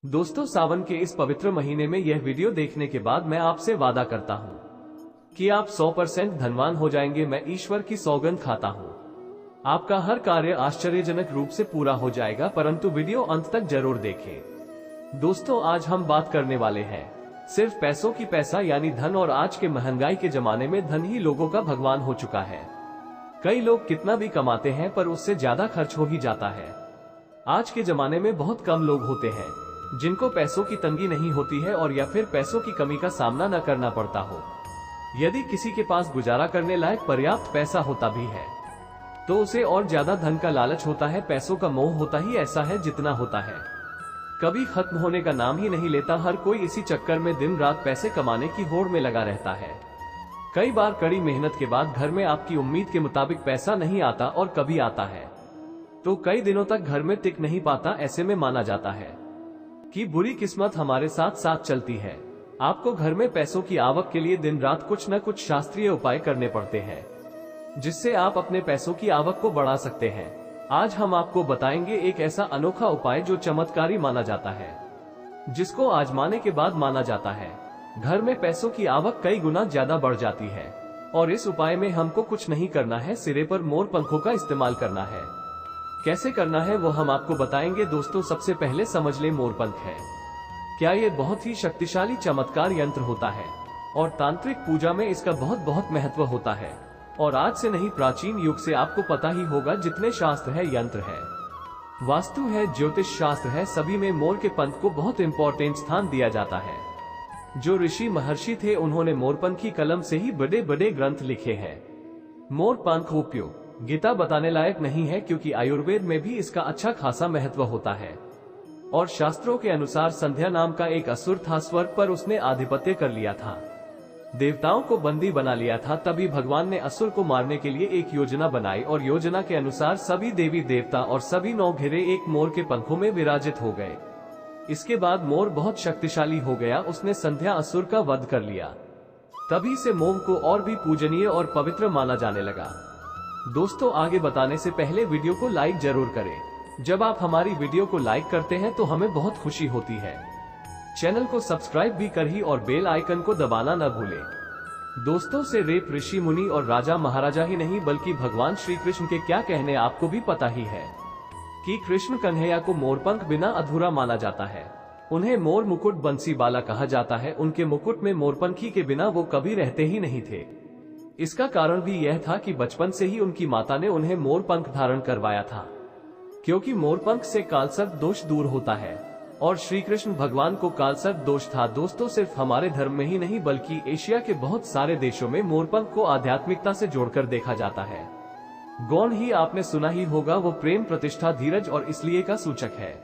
दोस्तों, सावन के इस पवित्र महीने में यह वीडियो देखने के बाद मैं आपसे वादा करता हूँ कि आप 100% धनवान हो जाएंगे। मैं ईश्वर की सौगंध खाता हूँ। आपका हर कार्य आश्चर्यजनक रूप से पूरा हो जाएगा, परंतु वीडियो अंत तक जरूर देखें। दोस्तों, आज हम बात करने वाले हैं सिर्फ पैसों की। पैसा यानी धन, और आज के महंगाई के जमाने में धन ही लोगों का भगवान हो चुका है। कई लोग कितना भी कमाते हैं पर उससे ज्यादा खर्च हो ही जाता है। आज के जमाने में बहुत कम लोग होते हैं जिनको पैसों की तंगी नहीं होती है, और या फिर पैसों की कमी का सामना न करना पड़ता हो। यदि किसी के पास गुजारा करने लायक पर्याप्त पैसा होता भी है तो उसे और ज्यादा धन का लालच होता है। पैसों का मोह होता ही ऐसा है जितना होता है, कभी खत्म होने का नाम ही नहीं लेता। हर कोई इसी चक्कर में दिन रात पैसे कमाने की होड़ में लगा रहता है। कई बार कड़ी मेहनत के बाद घर में आपकी उम्मीद के मुताबिक पैसा नहीं आता, और कभी आता है तो कई दिनों तक घर में टिक नहीं पाता। ऐसे में माना जाता है कि बुरी किस्मत हमारे साथ साथ चलती है। आपको घर में पैसों की आवक के लिए दिन रात कुछ न कुछ शास्त्रीय उपाय करने पड़ते हैं, जिससे आप अपने पैसों की आवक को बढ़ा सकते हैं। आज हम आपको बताएंगे एक ऐसा अनोखा उपाय जो चमत्कारी माना जाता है, जिसको आजमाने के बाद माना जाता है घर में पैसों की आवक कई गुना ज्यादा बढ़ जाती है। और इस उपाय में हमको कुछ नहीं करना है, सिरे पर मोर पंखों का इस्तेमाल करना है। कैसे करना है वो हम आपको बताएंगे। दोस्तों, सबसे पहले समझ ले मोर पंख है क्या। ये बहुत ही शक्तिशाली चमत्कार यंत्र होता है, और तांत्रिक पूजा में इसका बहुत महत्व होता है। और आज से नहीं, प्राचीन युग से आपको पता ही होगा, जितने शास्त्र है, यंत्र है, वास्तु है, ज्योतिष शास्त्र है, सभी में मोर के पंख को बहुत इंपॉर्टेंट स्थान दिया जाता है। जो ऋषि महर्षि थे उन्होंने मोरपंख की कलम से ही बड़े बड़े ग्रंथ लिखे हैं। मोर पंख उपयोग गीता बताने लायक नहीं है, क्योंकि आयुर्वेद में भी इसका अच्छा खासा महत्व होता है। और शास्त्रों के अनुसार संध्या नाम का एक असुर था, स्वर्ग पर उसने आधिपत्य कर लिया था, देवताओं को बंदी बना लिया था। तभी भगवान ने असुर को मारने के लिए एक योजना बनाई, और योजना के अनुसार सभी देवी देवता और सभी 9 घेरे एक मोर के पंखों में विराजित हो गए। इसके बाद मोर बहुत शक्तिशाली हो गया, उसने संध्या असुर का वध कर लिया। तभी से मोर को और भी पूजनीय और पवित्र माना जाने लगा। दोस्तों, आगे बताने से पहले वीडियो को लाइक जरूर करें। जब आप हमारी वीडियो को लाइक करते हैं तो हमें बहुत खुशी होती है। चैनल को सब्सक्राइब भी करिए और बेल आइकन को दबाना न भूलें। दोस्तों, से रेप ऋषि मुनि और राजा महाराजा ही नहीं, बल्कि भगवान श्री कृष्ण के क्या कहने आपको भी पता ही है कि कृष्ण कन्हैया को मोरपंख बिना अधूरा माना जाता है। उन्हें मोर मुकुट बंसी बाला कहा जाता है। उनके मुकुट में मोरपंखी के बिना वो कभी रहते ही नहीं थे। इसका कारण भी यह था कि बचपन से ही उनकी माता ने उन्हें मोर पंख धारण करवाया था, क्योंकि मोर पंख से कालसर्प दोष दूर होता है, और श्री कृष्ण भगवान को कालसर्प दोष था। दोस्तों, सिर्फ हमारे धर्म में ही नहीं बल्कि एशिया के बहुत सारे देशों में मोरपंख को आध्यात्मिकता से जोड़कर देखा जाता है। गौण ही आपने सुना ही होगा, वो प्रेम, प्रतिष्ठा, धीरज और इसलिए का सूचक है।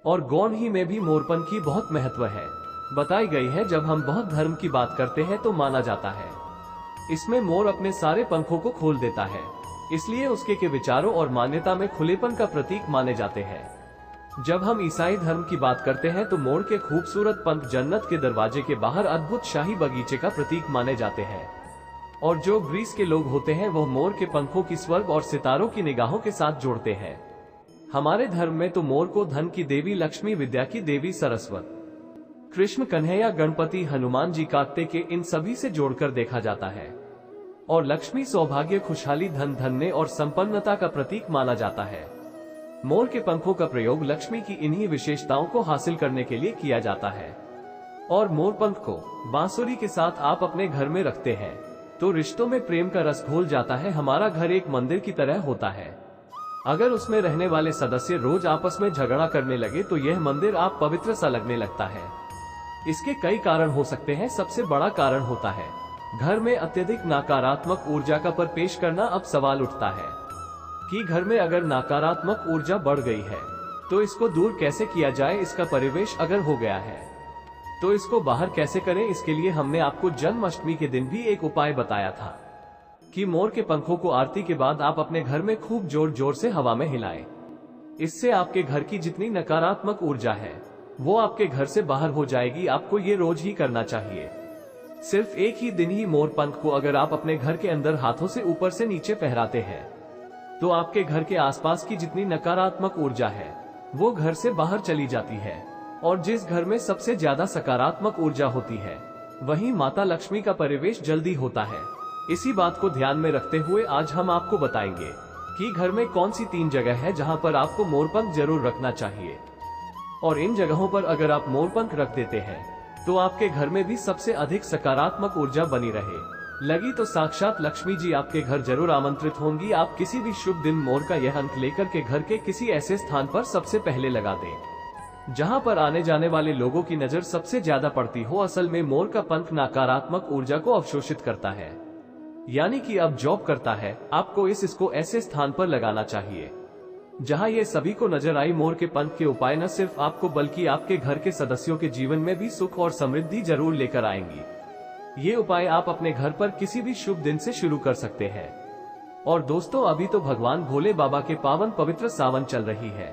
और गौण ही में भी मोरपंख की बहुत महत्व है, बताई गई है। जब हम बौद्ध धर्म की बात करते हैं तो माना जाता है इसमें मोर अपने सारे पंखों को खोल देता है, इसलिए उसके के विचारों और मान्यता में खुलेपन का प्रतीक माने जाते हैं। जब हम ईसाई धर्म की बात करते हैं तो मोर के खूबसूरत पंख जन्नत के दरवाजे के बाहर अद्भुत शाही बगीचे का प्रतीक माने जाते हैं। और जो ग्रीस के लोग होते हैं वह मोर के पंखों की स्वर्ग और सितारों की निगाहों के साथ जोड़ते हैं। हमारे धर्म में तो मोर को धन की देवी लक्ष्मी, विद्या की देवी सरस्वती, कृष्ण कन्हैया, गणपति, हनुमान जी, कार्तिकेय, इन सभी से जोड़कर देखा जाता है। और लक्ष्मी सौभाग्य, खुशहाली, धन, धन्य और संपन्नता का प्रतीक माना जाता है। मोर के पंखों का प्रयोग लक्ष्मी की इन्हीं विशेषताओं को हासिल करने के लिए किया जाता है। और मोर पंख को बांसुरी के साथ आप अपने घर में रखते हैं तो रिश्तों में प्रेम का रस घोल जाता है। हमारा घर एक मंदिर की तरह होता है। अगर उसमें रहने वाले सदस्य रोज आपस में झगड़ा करने लगे तो यह मंदिर आप पवित्र सा लगने लगता है। इसके कई कारण हो सकते हैं। सबसे बड़ा कारण होता है घर में अत्यधिक नकारात्मक ऊर्जा का पेश करना। अब सवाल उठता है कि घर में अगर नकारात्मक ऊर्जा बढ़ गई है तो इसको दूर कैसे किया जाए। इसका परिवेश अगर हो गया है तो इसको बाहर कैसे करें। इसके लिए हमने आपको जन्माष्टमी के दिन भी एक उपाय बताया था कि मोर के पंखों को आरती के बाद आप अपने घर में खूब जोर जोर से हवा में हिलाएं। इससे आपके घर की जितनी नकारात्मक ऊर्जा है वो आपके घर से बाहर हो जाएगी। आपको ये रोज ही करना चाहिए। सिर्फ एक ही दिन ही मोर पंख को अगर आप अपने घर के अंदर हाथों से ऊपर से नीचे फहराते हैं तो आपके घर के आसपास की जितनी नकारात्मक ऊर्जा है वो घर से बाहर चली जाती है। और जिस घर में सबसे ज्यादा सकारात्मक ऊर्जा होती है वहीं माता लक्ष्मी का परिवेश जल्दी होता है। इसी बात को ध्यान में रखते हुए आज हम आपको बताएंगे कि घर में कौन सी 3 जगह है जहां पर आपको मोरपंख जरूर रखना चाहिए, और इन जगहों पर अगर आप मोरपंख रख देते हैं तो आपके घर में भी सबसे अधिक सकारात्मक ऊर्जा बनी लगी तो साक्षात लक्ष्मी जी आपके घर जरूर आमंत्रित होंगी। आप किसी भी शुभ दिन मोर का यह अंक लेकर के घर के किसी ऐसे स्थान पर सबसे पहले लगा दें जहां पर आने जाने वाले लोगों की नजर सबसे ज्यादा पड़ती हो। असल में मोर का पंख नकारात्मक ऊर्जा को अवशोषित करता है, यानी कि अब जॉब करता है। आपको इसको ऐसे स्थान पर लगाना चाहिए जहां ये सभी को नजर आई। मोर के पंख के उपाय न सिर्फ आपको बल्कि आपके घर के सदस्यों के जीवन में भी सुख और समृद्धि जरूर लेकर आएंगी। ये उपाय आप अपने घर पर किसी भी शुभ दिन से शुरू कर सकते हैं। और दोस्तों, अभी तो भगवान भोले बाबा के पावन पवित्र सावन चल रही है।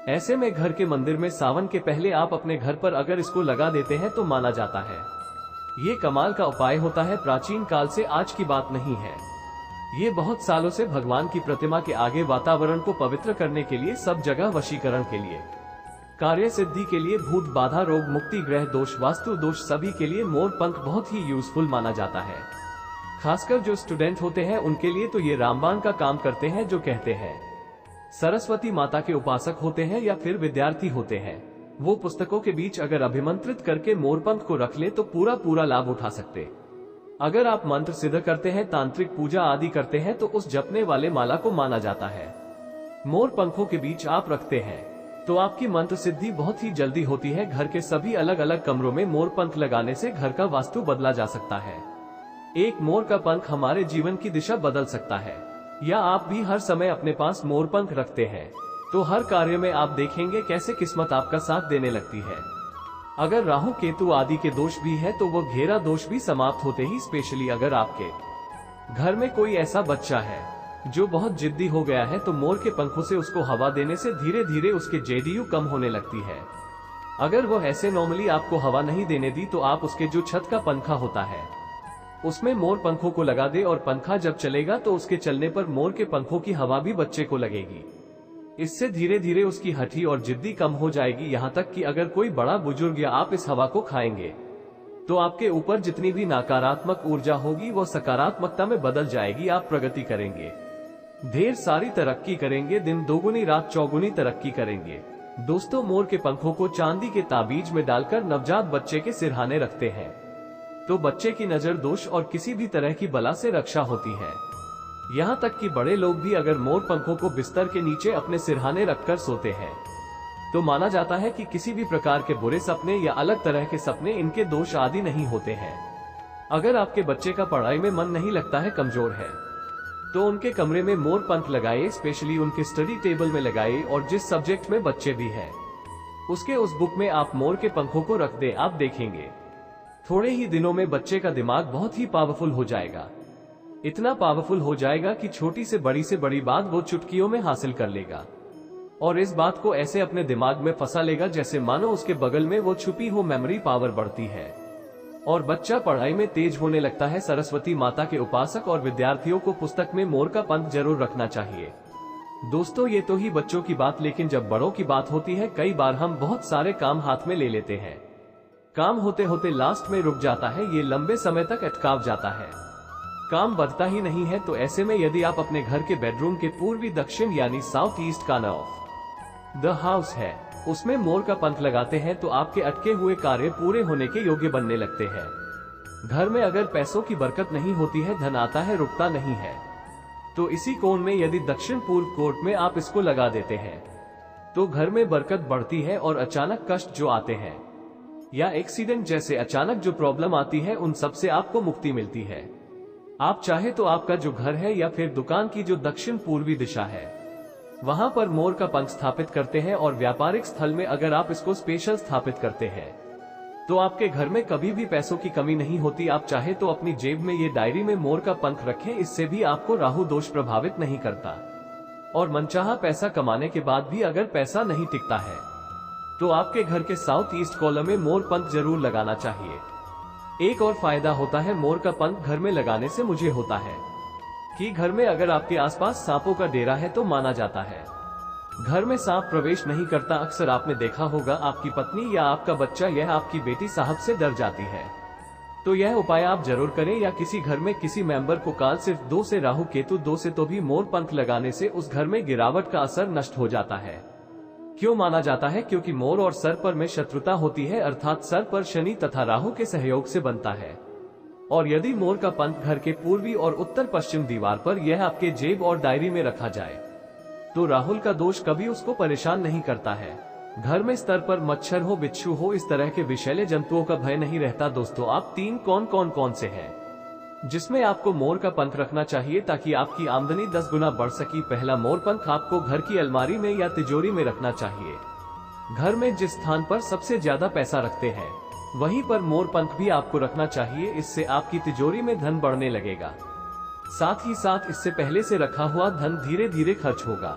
ऐसे में घर के मंदिर में सावन के पहले आप अपने घर पर अगर इसको लगा देते हैं तो माना जाता है ये कमाल का उपाय होता है। प्राचीन काल से आज की बात नहीं है, ये बहुत सालों से भगवान की प्रतिमा के आगे वातावरण को पवित्र करने के लिए, सब जगह वशीकरण के लिए, कार्य सिद्धि के लिए, भूत बाधा, रोग मुक्ति, ग्रह दोष, वास्तु दोष, सभी के लिए मोर पंख बहुत ही यूजफुल माना जाता है। खासकर जो स्टूडेंट होते हैं उनके लिए तो ये रामबाण का काम करते हैं। जो कहते हैं सरस्वती माता के उपासक होते हैं या फिर विद्यार्थी होते हैं, वो पुस्तकों के बीच अगर अभिमंत्रित करके मोरपंख को रख ले तो पूरा लाभ उठा सकते। अगर आप मंत्र सिद्ध करते हैं, तांत्रिक पूजा आदि करते हैं तो उस जपने वाले माला को माना जाता है। मोर पंखों के बीच आप रखते हैं तो आपकी मंत्र सिद्धि बहुत ही जल्दी होती है। घर के सभी अलग अलग कमरों में मोर पंख लगाने से घर का वास्तु बदला जा सकता है। एक मोर का पंख हमारे जीवन की दिशा बदल सकता है। या आप भी हर समय अपने पास मोर पंख रखते हैं तो हर कार्य में आप देखेंगे कैसे किस्मत आपका साथ देने लगती है। अगर राहु केतु आदि के दोष भी है तो वो घेरा दोष भी समाप्त होते ही। स्पेशली अगर आपके घर में कोई ऐसा बच्चा है जो बहुत जिद्दी हो गया है तो मोर के पंखों से उसको हवा देने से धीरे धीरे उसके जेडीयू कम होने लगती है। अगर वो ऐसे नॉर्मली आपको हवा नहीं देने दी तो आप उसके जो छत का पंखा होता है उसमें मोर पंखों को लगा दे, और पंखा जब चलेगा तो उसके चलने पर मोर के पंखों की हवा भी बच्चे को लगेगी। इससे धीरे धीरे उसकी हठी और जिद्दी कम हो जाएगी। यहाँ तक कि अगर कोई बड़ा बुजुर्ग या आप इस हवा को खाएंगे तो आपके ऊपर जितनी भी नकारात्मक ऊर्जा होगी वो सकारात्मकता में बदल जाएगी। आप प्रगति करेंगे, ढेर सारी तरक्की करेंगे, दिन दोगुनी रात चौगुनी तरक्की करेंगे। दोस्तों, मोर के पंखों को चांदी के ताबीज में डालकर नवजात बच्चे के सिरहाने रखते हैं तो बच्चे की नजर दोष और किसी भी तरह की बला से रक्षा होती है। यहाँ तक कि बड़े लोग भी अगर मोर पंखों को बिस्तर के नीचे अपने सिरहाने रखकर सोते हैं तो माना जाता है कि किसी भी प्रकार के बुरे सपने या अलग तरह के सपने, इनके दोष आदि नहीं होते हैं। अगर आपके बच्चे का पढ़ाई में मन नहीं लगता है, कमजोर है, तो उनके कमरे में मोर पंख लगाए, स्पेशली उनके स्टडी टेबल में लगाए, और जिस सब्जेक्ट में बच्चे भी है उसके उस बुक में आप मोर के पंखों को रख दे। आप देखेंगे थोड़े ही दिनों में बच्चे का दिमाग बहुत ही पावरफुल हो जाएगा। इतना पावरफुल हो जाएगा कि छोटी से बड़ी बात वो चुटकियों में हासिल कर लेगा और इस बात को ऐसे अपने दिमाग में फंसा लेगा जैसे मानो उसके बगल में वो छुपी हो। मेमोरी पावर बढ़ती है और बच्चा पढ़ाई में तेज होने लगता है। सरस्वती माता के उपासक और विद्यार्थियों को पुस्तक में मोर का पंख जरूर रखना चाहिए। दोस्तों, ये तो ही बच्चों की बात, लेकिन जब बड़ों की बात होती है कई बार हम बहुत सारे काम हाथ में ले लेते हैं। काम होते होते लास्ट में रुक जाता है, ये लंबे समय तक अटकाव जाता है, काम बढ़ता ही नहीं है। तो ऐसे में यदि आप अपने घर के बेडरूम के पूर्वी दक्षिण यानी south east corner of the house है उसमें मोर का पंख लगाते हैं तो आपके अटके हुए कार्य पूरे होने के योग्य बनने लगते हैं। घर में अगर पैसों की बरकत नहीं होती है, धन आता है रुकता नहीं है, तो इसी कोण में यदि दक्षिण पूर्व कोर्ट में आप इसको लगा देते हैं तो घर में बरकत बढ़ती है और अचानक कष्ट जो आते हैं या एक्सीडेंट जैसे अचानक जो प्रॉब्लम आती है उन सब से आपको मुक्ति मिलती है। आप चाहे तो आपका जो घर है या फिर दुकान की जो दक्षिण पूर्वी दिशा है वहां पर मोर का पंख स्थापित करते हैं, और व्यापारिक स्थल में अगर आप इसको स्पेशल स्थापित करते हैं तो आपके घर में कभी भी पैसों की कमी नहीं होती। आप चाहे तो अपनी जेब में ये डायरी में मोर का पंख रखें, इससे भी आपको राहु दोष प्रभावित नहीं करता। और मनचाहा पैसा कमाने के बाद भी अगर पैसा नहीं टिकता है तो आपके घर के साउथ ईस्ट कॉलम में मोर पंख जरूर लगाना चाहिए। एक और फायदा होता है मोर का पंख घर में लगाने से मुझे होता है कि घर में अगर आपके आसपास सांपों का डेरा है तो माना जाता है घर में सांप प्रवेश नहीं करता। अक्सर आपने देखा होगा आपकी पत्नी या आपका बच्चा, यह आपकी बेटी साहब से डर जाती है। तो यह उपाय आप जरूर करें, या किसी घर में किसी मेंबर को काल सिर्फ 2 से राहु केतु 2 से तो भी मोर पंख लगाने से उस घर में गिरावट का असर नष्ट हो जाता है। क्यों माना जाता है? क्योंकि मोर और सर्प में शत्रुता होती है, अर्थात सर्प पर शनि तथा राहु के सहयोग से बनता है। और यदि मोर का पंख घर के पूर्वी और उत्तर पश्चिम दीवार पर यह आपके जेब और डायरी में रखा जाए तो राहुल का दोष कभी उसको परेशान नहीं करता है। घर में स्तर पर मच्छर हो, बिच्छू हो, इस तरह के विषैले जंतुओं का भय नहीं रहता। दोस्तों, आप 3 कौन से हैं जिसमें आपको मोर का पंख रखना चाहिए ताकि आपकी आमदनी 10 गुना बढ़ सके? पहला, मोर पंख आपको घर की अलमारी में या तिजोरी में रखना चाहिए। घर में जिस स्थान पर सबसे ज्यादा पैसा रखते हैं वहीं पर मोर पंख भी आपको रखना चाहिए। इससे आपकी तिजोरी में धन बढ़ने लगेगा। साथ ही साथ इससे पहले से रखा हुआ धन धीरे धीरे खर्च होगा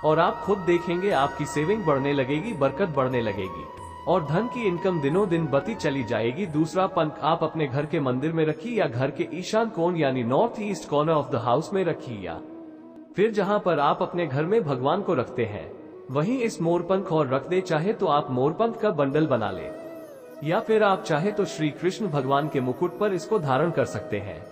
और आप खुद देखेंगे आपकी सेविंग बढ़ने लगेगी, बरकत बढ़ने लगेगी और धन की इनकम दिनों दिन बढ़ती चली जाएगी। दूसरा, पंख आप अपने घर के मंदिर में रखिए या घर के ईशान कोण यानी north east corner of the house में रखिए, या फिर जहां पर आप अपने घर में भगवान को रखते हैं वहीं इस मोरपंख और रख दे। चाहे तो आप मोरपंख का बंडल बना ले या फिर आप चाहे तो श्री कृष्ण भगवान के मुकुट पर इसको धारण कर सकते हैं।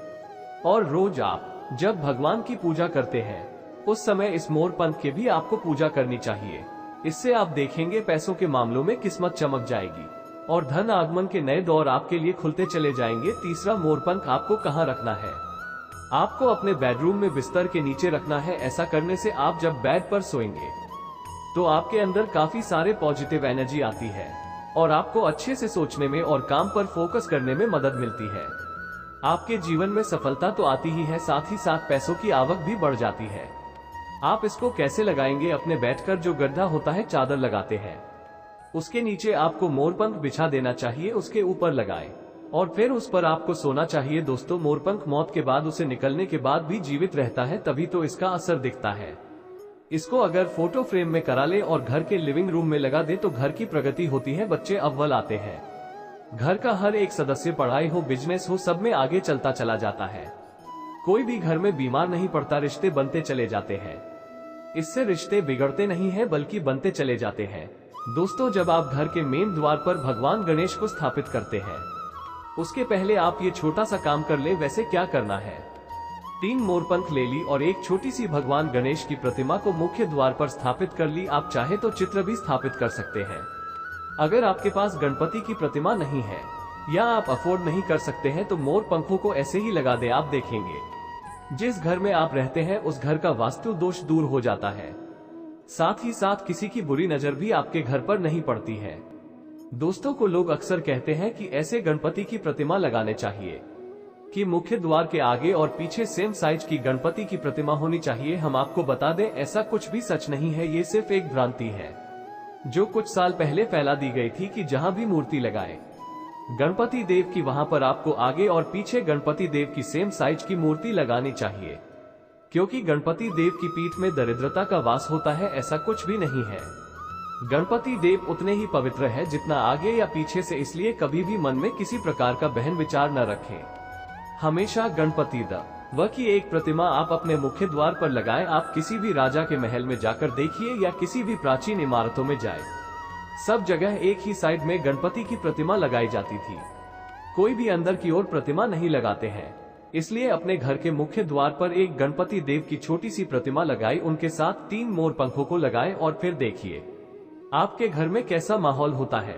और रोज आप जब भगवान की पूजा करते हैं उस समय इस मोरपंख के भी आपको पूजा करनी चाहिए। इससे आप देखेंगे पैसों के मामलों में किस्मत चमक जाएगी और धन आगमन के नए दौर आपके लिए खुलते चले जाएंगे। तीसरा, मोरपंख आपको कहाँ रखना है? आपको अपने बेडरूम में बिस्तर के नीचे रखना है। ऐसा करने से आप जब बेड पर सोएंगे तो आपके अंदर काफी सारे पॉजिटिव एनर्जी आती है और आपको अच्छे से सोचने में और काम पर फोकस करने में मदद मिलती है। आपके जीवन में सफलता तो आती ही है, साथ ही साथ पैसों की आवक भी बढ़ जाती है। आप इसको कैसे लगाएंगे? अपने बैठकर जो गड्ढा होता है, चादर लगाते हैं, उसके नीचे आपको मोरपंख बिछा देना चाहिए, उसके ऊपर लगाएं और फिर उस पर आपको सोना चाहिए। दोस्तों, मोरपंख मौत के बाद, उसे निकलने के बाद भी जीवित रहता है, तभी तो इसका असर दिखता है। इसको अगर फोटो फ्रेम में करा ले और घर के लिविंग रूम में लगा दे तो घर की प्रगति होती है, बच्चे अव्वल आते हैं, घर का हर एक सदस्य पढ़ाई हो, बिजनेस हो, सब में आगे चलता चला जाता है। कोई भी घर में बीमार नहीं पड़ता, रिश्ते बनते चले जाते हैं। इससे रिश्ते बिगड़ते नहीं हैं बल्कि बनते चले जाते हैं। दोस्तों, जब आप घर के मेन द्वार पर भगवान गणेश को स्थापित करते हैं उसके पहले आप ये छोटा सा काम कर ले। वैसे क्या करना है? 3 मोरपंख ले ली और एक छोटी सी भगवान गणेश की प्रतिमा को मुख्य द्वार पर स्थापित कर ली। आप चाहे तो चित्र भी स्थापित कर सकते हैं। अगर आपके पास गणपति की प्रतिमा नहीं है या आप अफोर्ड नहीं कर सकते हैं तो मोर पंखों को ऐसे ही लगा दे। आप देखेंगे जिस घर में आप रहते हैं उस घर का वास्तु दोष दूर हो जाता है। साथ ही साथ किसी की बुरी नजर भी आपके घर पर नहीं पड़ती है। दोस्तों को लोग अक्सर कहते हैं कि ऐसे गणपति की प्रतिमा लगाने चाहिए कि मुख्य द्वार के आगे और पीछे सेम साइज की गणपति की प्रतिमा होनी चाहिए। हम आपको बता दें, ऐसा कुछ भी सच नहीं है, ये सिर्फ एक भ्रांति है जो कुछ साल पहले फैला दी गई थी कि जहां भी मूर्ति लगाए गणपति देव की, वहां पर आपको आगे और पीछे गणपति देव की सेम साइज की मूर्ति लगानी चाहिए, क्योंकि गणपति देव की पीठ में दरिद्रता का वास होता है। ऐसा कुछ भी नहीं है। गणपति देव उतने ही पवित्र है जितना आगे या पीछे से, इसलिए कभी भी मन में किसी प्रकार का बहन विचार न रखें। हमेशा गणपति व की एक प्रतिमा आप अपने मुख्य द्वार पर लगाएं। आप किसी भी राजा के महल में जाकर देखिए या किसी भी प्राचीन इमारतों में जाएं, सब जगह एक ही साइड में गणपति की प्रतिमा लगाई जाती थी। कोई भी अंदर की ओर प्रतिमा नहीं लगाते हैं। इसलिए अपने घर के मुख्य द्वार पर एक गणपति देव की छोटी सी प्रतिमा लगाई, उनके साथ 3 मोर पंखों को लगाएं और फिर देखिए आपके घर में कैसा माहौल होता है।